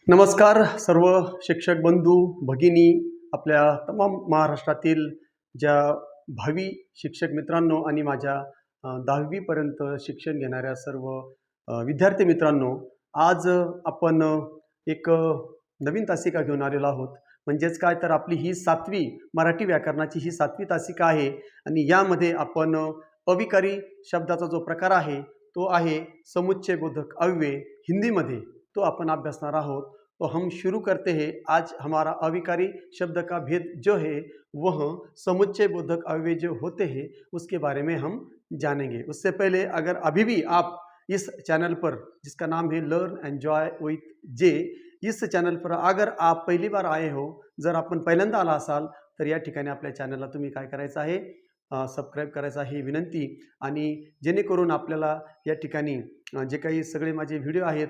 नमस्कार सर्व शिक्षक बंधू भगिनी, आपल्या तमाम महाराष्ट्रातील ज्या भावी शिक्षक मित्रांनो आणि माझ्या 10वी पर्यंत शिक्षण घेणाऱ्या सर्व विद्यार्थी मित्रांनो, आज आपण एक नवीन तासिका घेऊन आलेलो आहोत. म्हणजेच काय तर आपली ही 7वी मराठी व्याकरणाची ही 7वी तासिका आहे आणि यामध्ये आपण अविकारी शब्दाचा जो प्रकार आहे तो आहे समुच्चयबोधक अव्यय. हिंदी में तो अपन अभ्यासना आहोत. तो हम शुरू करते हैं. आज हमारा अविकारी शब्द का भेद जो है वह समुच्चय बोधक अव्यय जो होते हैं उसके बारे में हम जानेंगे. उससे पहले अगर अभी भी आप इस चैनल पर, जिसका नाम है लर्न एन्जॉय विथ जे, इस चॅनल पर अगर आप पहिली बार आए हो, जर आपण पहिल्यांदा आला असाल तर या ठिकाणी आपल्या चॅनलला तुम्ही काय करायचं आहे, सबस्क्राईब करायचं आहे विनंती. आणि जेणेकरून आपल्याला या ठिकाणी जे काही सगळे माझे व्हिडिओ आहेत,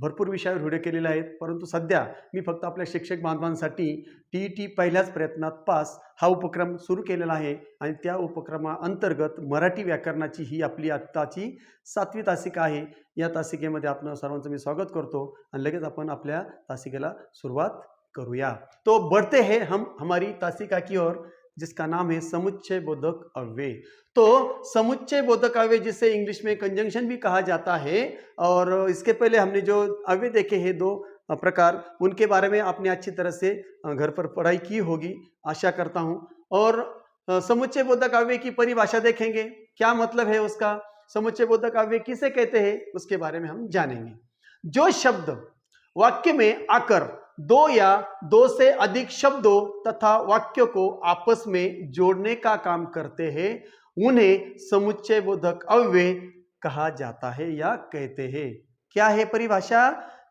भरपूर विषयावर व्हिडिओ केलेले आहेत, परंतु सध्या मी फक्त आपल्या शिक्षक बांधवांसाठी TET पहिल्याच प्रयत्नात पास हा उपक्रम सुरू केलेला आहे आणि त्या उपक्रमाअंतर्गत मराठी व्याकरणाची ही आपली आत्ताची 7वी तासिका आहे. या तासिकेमध्ये आपण सर्वांचं मी स्वागत करतो आणि लगेच आपण आपल्या तासिकेला सुरुवात करूया. तो बढ़ते हैं हम हमारी तासिका की ओर, जिसका नाम है समुच्चय बोधक अव्यय. तो समुच्चय बोधक अव्यय जिसे इंग्लिश में कंजंक्शन भी कहा जाता है, और इसके पहले हमने जो अव्यय देखे हैं 2 प्रकार, उनके बारे में आपने अच्छी तरह से घर पर पढ़ाई की होगी, आशा करता हूं. और समुच्चय बोधक अव्यय की परिभाषा देखेंगे, क्या मतलब है उसका, समुच्चय बोधक अव्यय किसे कहते हैं, उसके बारे में हम जानेंगे. जो शब्द वाक्य में आकर 2 या 2 से अधिक शब्दों तथा वाक्यों को आपस में जोड़ने का काम करते हैं उन्हें समुच्चय बोधक अव्यय कहा जाता है या कहते हैं. क्या है परिभाषा,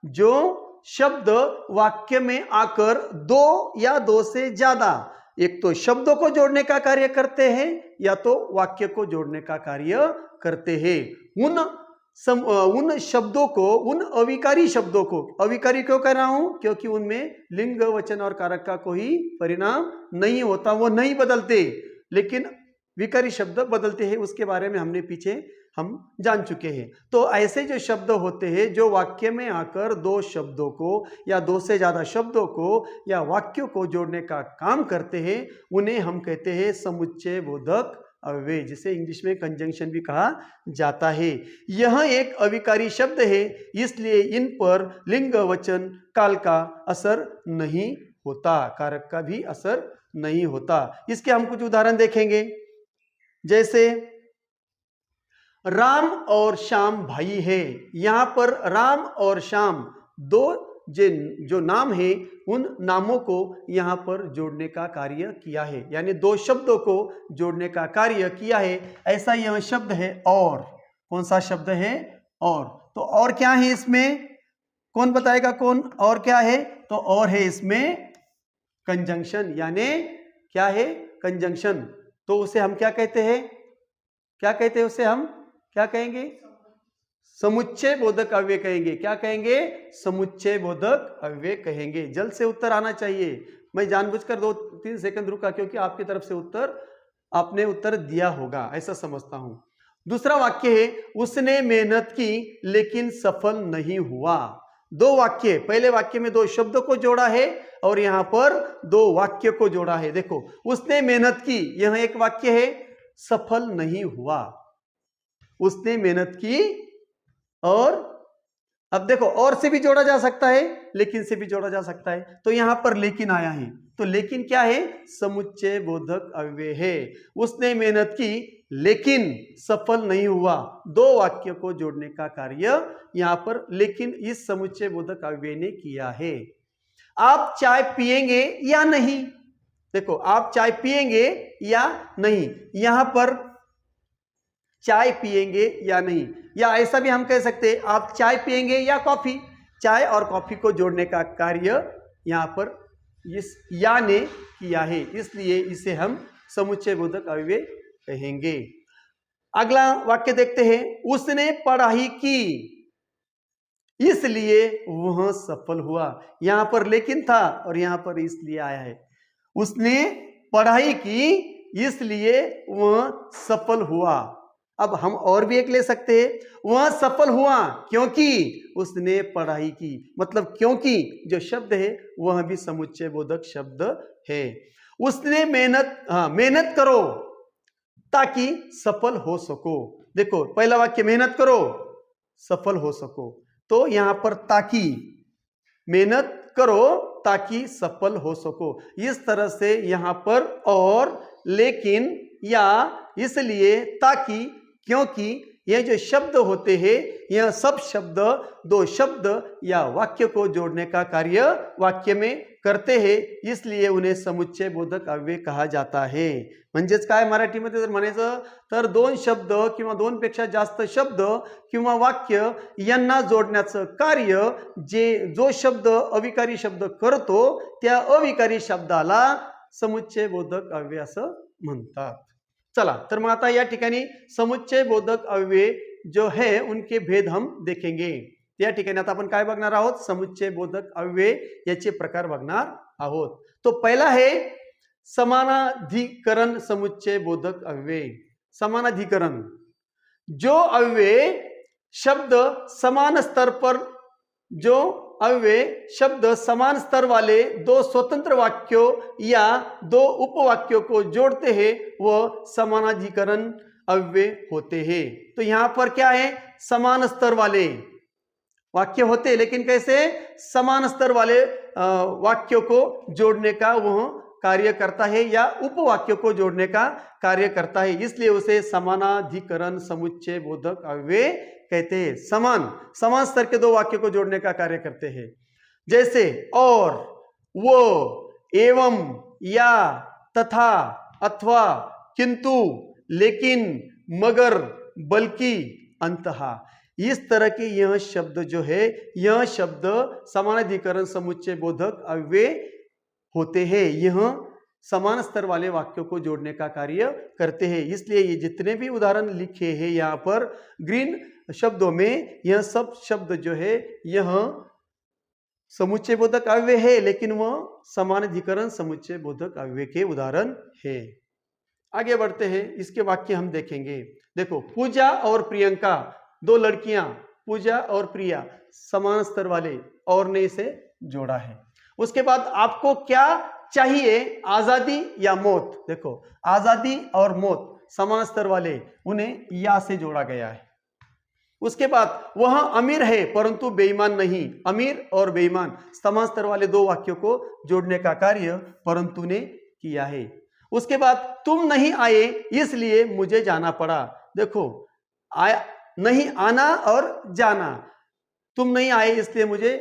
जो शब्द वाक्य में आकर 2 या 2 से ज्यादा, एक तो शब्दों को जोड़ने का कार्य करते हैं या तो वाक्य को जोड़ने का कार्य करते हैं, उन शब्दों को, उन अविकारी शब्दों को, अविकारी क्यों कह रहा हूं, क्योंकि उनमें लिंग वचन और कारक का कोई परिणाम नहीं होता, वो नहीं बदलते, लेकिन विकारी शब्द बदलते हैं. उसके बारे में हमने पीछे हम जान चुके हैं. तो ऐसे जो शब्द होते हैं जो वाक्य में आकर 2 शब्दों को या 2 से ज्यादा शब्दों को या वाक्यों को जोड़ने का काम करते हैं, उन्हें हम कहते हैं समुच्चय बोधक अव्यय, जिसे इंग्लिश में कंजंक्शन भी कहा जाता है. यह एक अविकारी शब्द है, इसलिए इन पर लिंग वचन काल का असर नहीं होता, कारक का भी असर नहीं होता. इसके हम कुछ उदाहरण देखेंगे. जैसे राम और श्याम भाई है. यहां पर राम और श्याम 2 जो नाम है उन नामों को यहां पर जोड़ने का कार्य किया है, यानी 2 शब्दों को जोड़ने का कार्य किया है. ऐसा यह शब्द है और. कौन सा शब्द है, और. तो और क्या है इसमें, कौन बताएगा, कौन और क्या है, तो और है इसमें कंजंक्शन, यानी क्या है, कंजंक्शन. तो उसे हम क्या कहते हैं, क्या कहते हैं उसे, हम क्या कहेंगे, समुच्चय बोधक अव्यय कहेंगे. क्या कहेंगे, समुच्चय बोधक अव्यय कहेंगे. जल्द से उत्तर आना चाहिए. मैं जानबूझकर 2-3 सेकंड रुका क्योंकि आपकी तरफ से आपने उत्तर दिया होगा, ऐसा समझता हूं. दूसरा वाक्य है, उसने मेहनत की लेकिन सफल नहीं हुआ. 2 वाक्य, पहले वाक्य में 2 शब्दों को जोड़ा है और यहां पर 2 वाक्य को जोड़ा है. देखो, उसने मेहनत की, यह एक वाक्य है, सफल नहीं हुआ. उसने मेहनत की, और अब देखो और से भी जोड़ा जा सकता है, लेकिन से भी जोड़ा जा सकता है. तो यहां पर लेकिन आया है, तो लेकिन क्या है, समुच्चय बोधक अव्यय है. उसने मेहनत की लेकिन सफल नहीं हुआ, 2 वाक्य को जोड़ने का कार्य यहां पर लेकिन इस समुच्चय बोधक अव्यय ने किया है. आप चाय पिएंगे या नहीं, देखो आप चाय पिएंगे या नहीं, यहां पर चाय पिएंगे या नहीं, या ऐसा भी हम कह सकते हैं आप चाय पिएंगे या कॉफी. चाय और कॉफी को जोड़ने का कार्य यहां पर इस या ने किया है, इसलिए इसे हम समुच्चय बोधक अव्यय कहेंगे. अगला वाक्य देखते हैं, उसने पढ़ाई की इसलिए वह सफल हुआ. यहां पर लेकिन था और यहां पर इसलिए आया है. उसने पढ़ाई की इसलिए वह सफल हुआ. अब हम और भी एक ले सकते हैं, वह सफल हुआ क्योंकि उसने पढ़ाई की। मतलब क्योंकि जो शब्द है वह भी समुच्चय बोधक शब्द है। उसने मेहनत करो ताकि सफल हो सको। देखो पहला वाक्य मेहनत करो सफल हो सको, तो यहां पर ताकि, मेहनत करो ताकि सफल हो सको, इस तरह से यहां पर और, लेकिन, या, इसलिए, ताकि, क्योंकि ये जो शब्द होते हैं यह सब शब्द दो शब्द या वाक्य को जोड़ने का कार्य वाक्य में करते हैं, इसलिए उन्हें समुच्चय बोधक अव्यय कहा जाता है। म्हणजेच काय मराठीमध्ये जर म्हणायचं तर दोन शब्द किंवा दोनपेक्षा जास्त शब्द किंवा वाक्य यांना जोडण्याचं कार्य जो शब्द अविकारी शब्द करतो त्या अविकारी शब्दाला समुच्चय बोधक अव्यय असं म्हणतात। चला तर मग आता या ठिकाणी समुच्चय बोधक अव्यय जो है उनके भेद हम देखेंगे। या ठिकाणी आता आपण काय बघणार आहोत, समुच्चय बोधक अव्यय याचे प्रकार बघणार आहोत। तो पहिला है समानाधिकरण समुच्चय बोधक अव्यय। समानाधिकरण, जो अव्यय शब्द समान स्तर पर, जो अव्यय शब्द समान स्तर वाले दो स्वतंत्र वाक्यों या दो उपवाक्यों को जोड़ते हैं वह समानाधिकरण अव्यय होते हैं। तो यहां पर क्या है, समान स्तर वाले वाक्य होते, लेकिन कैसे, समान स्तर वाले वाक्यों को जोड़ने का वह कार्य करता है या उपवाक्यों को जोड़ने का कार्य करता है, इसलिए उसे समानाधिकरण समुच्चय बोधक अव्यय कहते हैं। समान स्तर के दो वाक्यों को जोड़ने का कार्य करते हैं, जैसे और, वो, एवं, या, तथा, अथवा, किंतु, लेकिन, मगर, बल्कि, अंतहा। इस तरह के यह शब्द जो है, यह शब्द समानाधिकरण समुच्चय बोधक अव्यय होते हैं। यह समान स्तर वाले वाक्यों को जोड़ने का कार्य करते हैं, इसलिए ये जितने भी उदाहरण लिखे हैं यहाँ पर ग्रीन शब्दों में, यह सब शब्द जो है यह समुच्चय बोधक अव्यय है, लेकिन वह समानाधिकरण समुच्चय बोधक अव्यय के उदाहरण है। आगे बढ़ते हैं, इसके वाक्य हम देखेंगे। देखो, पूजा और प्रियंका, दो लड़कियां, पूजा और प्रिया समान स्तर वाले, और ने इसे जोड़ा है। उसके बाद आपको क्या चाहिए, आजादी या मौत। देखो, आजादी और मौत समान स्तर वाले, उन्हें या से जोड़ा गया है। उसके बाद वह अमीर है परंतु बेईमान नहीं, अमीर और बेईमान समान स्तर वाले दो वाक्यों को जोड़ने का कार्य परंतु ने किया है। उसके बाद तुम नहीं आए इसलिए मुझे जाना पड़ा। देखो, नहीं आना और जाना, तुम नहीं आए इसलिए मुझे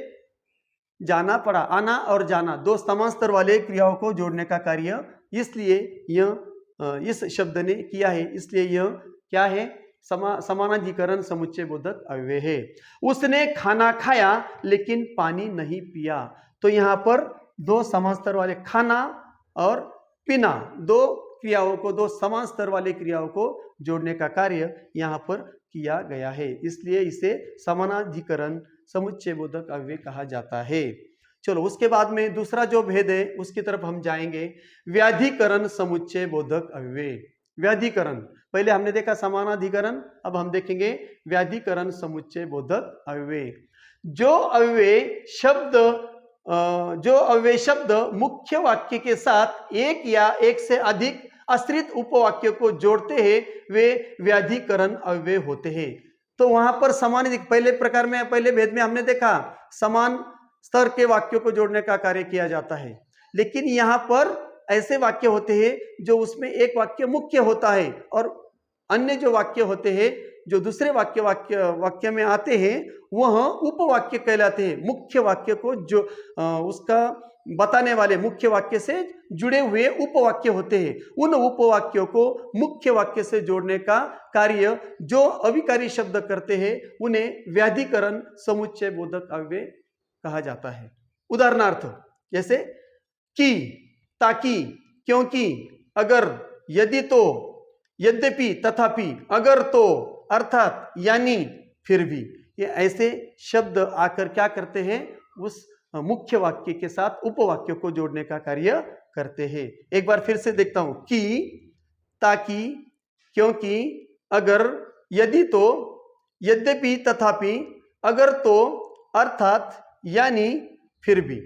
जाना पड़ा, आना और जाना दो समान स्तर वाले क्रियाओं को जोड़ने का कार्य इसलिए यह इस शब्द ने किया है, इसलिए यह क्या है, समानाधिकरण समुच्चय बोधक अव्यय है। उसने खाना खाया लेकिन पानी नहीं पिया, तो यहां पर दो समान स्तर वाले, खाना और पीना, दो क्रियाओं को, दो समान स्तर वाले क्रियाओं को जोड़ने का कार्य यहां पर किया गया है, इसलिए इसे समानाधिकरण समुच्चय बोधक अव्यय कहा जाता है। चलो, उसके बाद में दूसरा जो भेद है उसकी तरफ हम जाएंगे, व्याधिकरण समुच्चय बोधक अव्यय। व्याधिकरण, पहले हमने देखा समानाधिकरण, अब हम देखेंगे व्याधिकरण समुच्चय बोधक अव्यय। जो अव्यय शब्द मुख्य वाक्य के साथ एक या एक से अधिक आश्रित उपवाक्य को जोड़ते हैं वे व्याधिकरण अव्यय होते हैं। तो वहां पर समान, पहले प्रकार में, पहले भेद में हमने देखा समान स्तर के वाक्यों को जोड़ने का कार्य किया जाता है, लेकिन यहां पर ऐसे वाक्य होते हैं जो उसमें एक वाक्य मुख्य होता है और अन्य जो वाक्य होते हैं जो दूसरे वाक्य में आते हैं वह उपवाक्य कहलाते हैं। मुख्य वाक्य को जो उसका बताने वाले मुख्य वाक्य से जुड़े हुए उपवाक्य होते हैं, उन उपवाक्यों को मुख्य वाक्य से जोड़ने का कार्य जो अविकारी शब्द करते हैं उन्हें व्याधिकरण समुच्चय बोधक अव्यय कहा जाता है। उदाहरणार्थ जैसे कि, ताकि, क्योंकि, अगर, यदि तो, यद्यपि, तथापि, अगर तो, अर्थात, यानी, फिर भी, ये ऐसे शब्द आकर क्या करते हैं, उस मुख्य वाक्य के साथ उपवाक्यों को जोड़ने का कार्य करते हैं। एक बार फिर से देखता हूं, कि, ताकि, क्योंकि, अगर, यदि तो, यद्यपि, तथापि, अगर तो, अर्थात, यानी, फिर भी।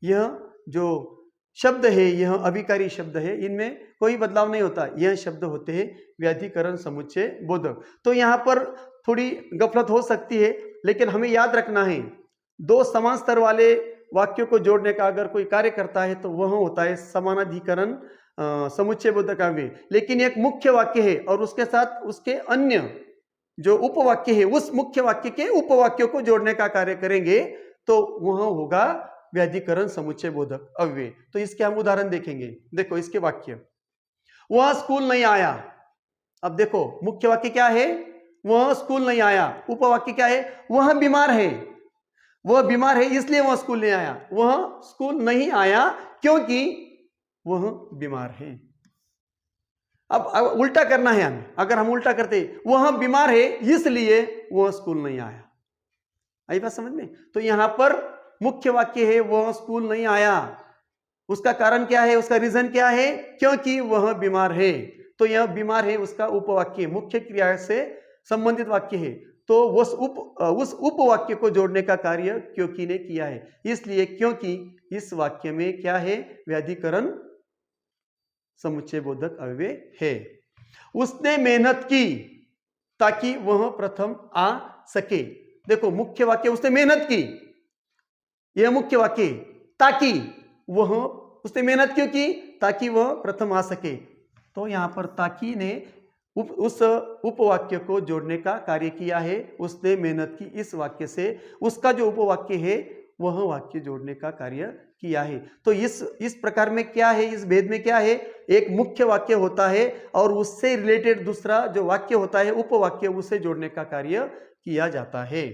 यह जो शब्द है यह अभिकारी शब्द है, इनमें कोई बदलाव नहीं होता। यह शब्द होते हैं व्याधिकरण समुच्चय बोधक। तो यहाँ पर थोड़ी गफलत हो सकती है, लेकिन हमें याद रखना है दो समान स्तर वाले वाक्यों को जोड़ने का अगर कोई कार्य करता है तो वह होता है समानाधिकरण समुच्चय बोधक अव्यय। लेकिन एक मुख्य वाक्य है और उसके साथ उसके अन्य जो उपवाक्य है उस मुख्य वाक्य के उपवाक्यों को जोड़ने का कार्य करेंगे तो वह होगा व्याधिकरण समुच्चय बोधक अव्यय। तो इसके हम उदाहरण देखेंगे। देखो इसके वाक्य, वह स्कूल नहीं आया। अब देखो मुख्य वाक्य क्या है, वह स्कूल नहीं आया। उपवाक्य क्या है, वह बीमार है। वह बीमार है इसलिए वह स्कूल नहीं आया। वह स्कूल नहीं आया क्योंकि वह बीमार है। अब उल्टा करना है हमें। अगर हम उल्टा करते वह बीमार है इसलिए वह स्कूल नहीं आया, आई बात समझ में। तो यहां पर मुख्य वाक्य है वह स्कूल नहीं आया, उसका कारण क्या है, उसका रीजन क्या है, क्योंकि वह बीमार है। तो यह बीमार है उसका उपवाक्य, मुख्य क्रिया से संबंधित वाक्य है। तो उस उपवाक्य को जोड़ने का कार्य क्योंकि ने किया है, इसलिए क्योंकि इस वाक्य में क्या है, व्याधिकरण समुच्चय बोधक अव्यय है। उसने मेहनत की ताकि वह प्रथम आ सके। देखो मुख्य वाक्य उसने मेहनत की, यह मुख्य वाक्य। ताकि वह, उसने मेहनत क्यों की, ताकि वह प्रथम आ सके। तो यहां पर ताकि ने उस उपवाक्य को जोड़ने का कार्य किया है। उसने मेहनत की इस वाक्य से उसका जो उपवाक्य है वह वाक्य जोड़ने का कार्य किया है। तो इस प्रकार में क्या है, इस भेद में क्या है, एक मुख्य वाक्य होता है और उससे रिलेटेड दूसरा जो वाक्य होता है उपवाक्य, उसे जोड़ने का कार्य किया जाता है।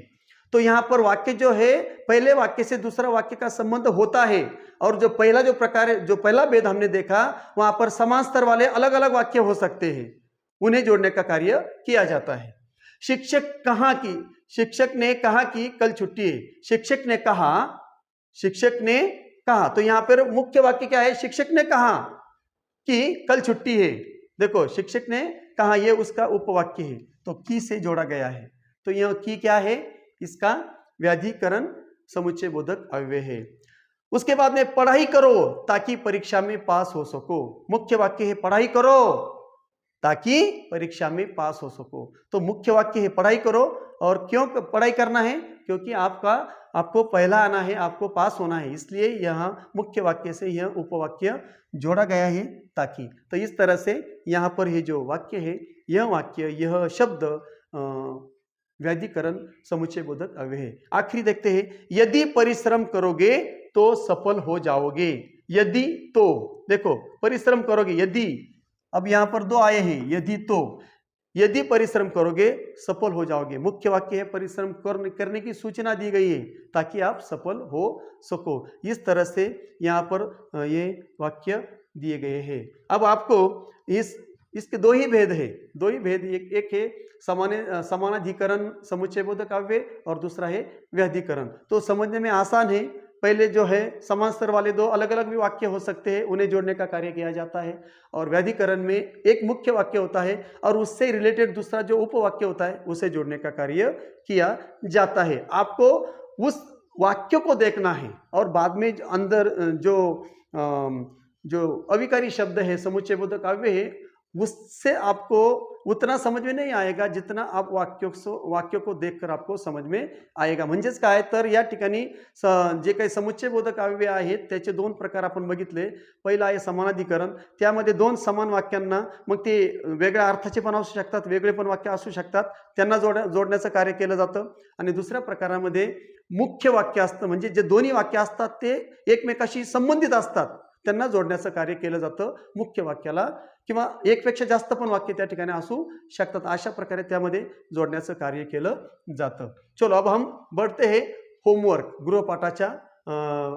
तो यहां पर वाक्य जो है पहले वाक्य से दूसरा वाक्य का संबंध होता है। और जो पहला जो प्रकार है, जो पहला भेद हमने देखा, वहां पर समान स्तर वाले अलग अलग वाक्य हो सकते हैं, उन्हें जोड़ने का कार्य किया जाता है। शिक्षक कहा कि, शिक्षक ने कहा कि कल छुट्टी है। शिक्षक ने कहा, शिक्षक ने कहा। तो यहां पर मुख्य वाक्य क्या है, शिक्षक ने कहा कि कल छुट्टी है। देखो शिक्षक ने कहा, यह उसका उपवाक्य है, तो की से जोड़ा गया है। तो यह की क्या है, इसका व्याधिकरण समुच्चय बोधक अव्यय है। उसके बाद में पढ़ाई करो ताकि परीक्षा में पास हो सको। मुख्य वाक्य है पढ़ाई करो ताकि परीक्षा में पास हो सको। तो मुख्य वाक्य है पढ़ाई करो, और क्यों पढ़ाई करना है, क्योंकि आपको पहला आना है, आपको पास होना है, इसलिए यहाँ मुख्य वाक्य से यह उपवाक्य जोड़ा गया है ताकि। तो इस तरह से यहाँ पर ये जो वाक्य है, यह वाक्य, यह शब्द व्याधिकरण समुच्चय बोधक अव्यय है। आखिरी देखते हैं, यदि परिश्रम करोगे तो सफल हो जाओगे। यदि तो, देखो परिश्रम करोगे, यदि, अब यहां पर दो आए हैं, यदि तो, यदि परिश्रम करोगे सफल हो जाओगे। मुख्य वाक्य है परिश्रम करने की सूचना दी गई है ताकि आप सफल हो सको। इस तरह से यहाँ पर ये वाक्य दिए गए हैं। अब आपको इसके दो ही भेद है, दो ही भेद, एक है समानाधिकरण समुच्चय बोधक अव्यय और दूसरा है व्याधिकरण। तो समझने में आसान है। पहले जो है समान स्तर वाले दो अलग अलग भी वाक्य हो सकते हैं, उन्हें जोड़ने का कार्य किया जाता है। और व्याधिकरण में एक मुख्य वाक्य होता है और उससे रिलेटेड दूसरा जो उपवाक्य होता है उसे जोड़ने का कार्य किया जाता है। आपको उस वाक्य को देखना है और बाद में अंदर जो अविकारी शब्द है समुच्चय बोधक अव्यय है, उससे आपको उतना समझ में नाही आएगा जितना आप वाक्य को देखकर आपको समझ में आएगा। म्हणजेच काय तर या ठिकाणी जे काही समुच्चय बोधक अव्यय आहेत त्याचे दोन प्रकार आपण बघितले। पहिला आहे समानाधिकरण, त्यामध्ये दोन समान वाक्यांना मग ते वेगळ्या अर्थाचे पण असू शकतात, वेगळे पण वाक्य असू शकतात, त्यांना जोडण्याचं कार्य केलं जातं। आणि दुसऱ्या प्रकारामध्ये मुख्य वाक्य असतं, म्हणजे जे दोन्ही वाक्य असतात ते एकमेकाशी संबंधित असतात, त्यांना जोडण्याचं कार्य केलं जातं मुख्य वाक्याला, किंवा एक पेक्षा जास्त पण वाक्य त्या ठिकाणी असू शकतात। अशा प्रकारे त्यामध्ये जोडण्याचं कार्य केलं जातं। चलो अब हम बढ़ते हैं होमवर्क, गृहपाठाच्या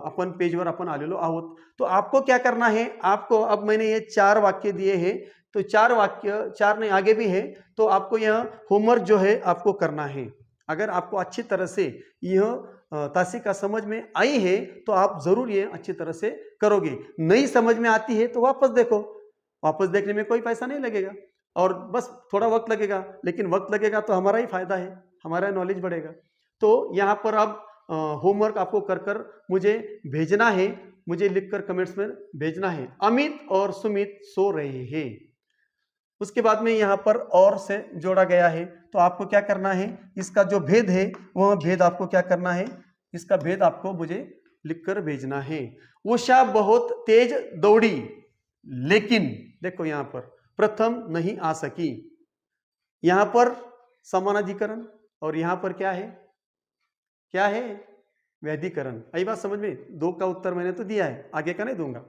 अपन पेज पर अपन आलेलो आहोत। तो आपको क्या करना है, आपको, अब मैंने ये 4 वाक्य दिए हैं, तो 4 वाक्य, 4 नहीं आगे भी है, तो आपको यह होमवर्क जो है आपको करना है। अगर आपको अच्छी तरह से यह तासिका समझ में आई है तो आप जरूर ये अच्छी तरह से करोगे। नहीं समझ में आती है तो वापस देखो, वापस देखने में कोई पैसा नहीं लगेगा। और बस थोड़ा वक्त लगेगा, लेकिन वक्त लगेगा तो हमारा ही फायदा है, हमारा नॉलेज बढ़ेगा। तो यहाँ पर अब होमवर्क आपको कर कर मुझे भेजना है, मुझे लिखकर कमेंट्स में भेजना है। अमित और सुमित सो रहे हैं। उसके बाद में यहाँ पर और से जोड़ा गया है, तो आपको क्या करना है, इसका जो भेद है वह भेद आपको क्या करना है, इसका भेद आपको मुझे लिखकर भेजना है। उषा बहुत तेज दौड़ी लेकिन, देखो यहाँ पर प्रथम नहीं आ सकी। यहां पर समानाधिकरण और यहां पर क्या है, क्या है, वैधिकरण। आई बात समझ में? दो का उत्तर मैंने तो दिया है, आगे का नहीं दूंगा।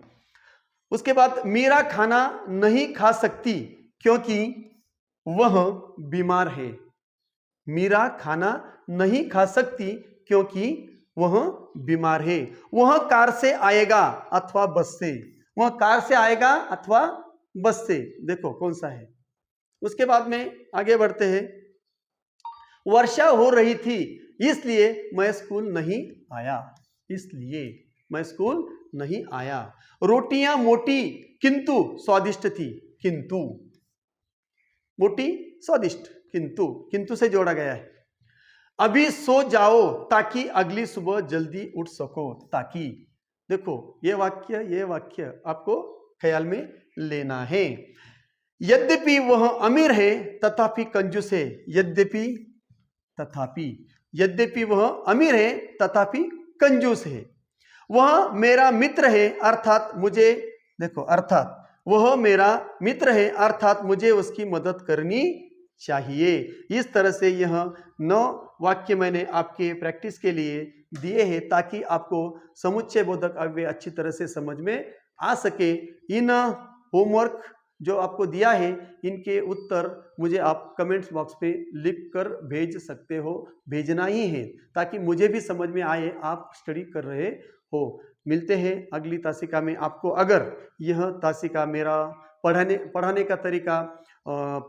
उसके बाद मीरा खाना नहीं खा सकती क्योंकि वह बीमार है। मीरा खाना नहीं खा सकती क्योंकि वह बीमार है। वह कार से आएगा अथवा बस से। वह कार से आएगा अथवा बस से, देखो कौन सा है। उसके बाद में आगे बढ़ते हैं। वर्षा हो रही थी इसलिए मैं स्कूल नहीं आया। इसलिए मैं स्कूल नहीं आया। रोटियां मोटी किंतु स्वादिष्ट थी। किंतु, मोटी स्वादिष्ट, किंतु, किंतु से जोड़ा गया है। अभी सो जाओ ताकि अगली सुबह जल्दी उठ सको। ताकि, देखो ये वाक्य आपको ख्याल में लेना है। यद्यपि वह अमीर है तथापि कंजूस है। यद्यपि, तथापि, यद्यपि वह अमीर है तथापि कंजूस है। वह मेरा मित्र है अर्थात मुझे, देखो अर्थात, वह मेरा मित्र है अर्थात मुझे उसकी मदद करनी चाहिए। इस तरह से यह 9 वाक्य मैंने आपके प्रैक्टिस के लिए दिए हैं ताकि आपको समुच्चय बोधक अव्यय अच्छी तरह से समझ में आ सके। इन होमवर्क जो आपको दिया है इनके उत्तर मुझे आप कमेंट्स बॉक्स पे लिख कर भेज सकते हो, भेजना ही है ताकि मुझे भी समझ में आए आप स्टडी कर रहे हो। मिलते हैं अगली तासिका में। आपको अगर यह तासिका मेरा पढ़ाने का तरीका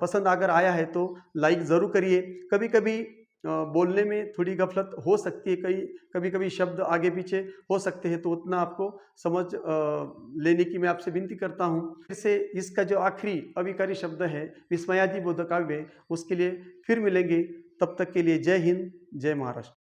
पसंद अगर आया है तो लाइक ज़रूर करिए। कभी कभी बोलने में थोड़ी गफलत हो सकती है, कभी कभी शब्द आगे पीछे हो सकते हैं, तो उतना आपको समझ लेने की मैं आपसे विनती करता हूँ। जैसे इसका जो आखिरी अविकारी शब्द है विस्मयादि बोधकाव्य, उसके लिए फिर मिलेंगे। तब तक के लिए जय हिंद, जय महाराष्ट्र।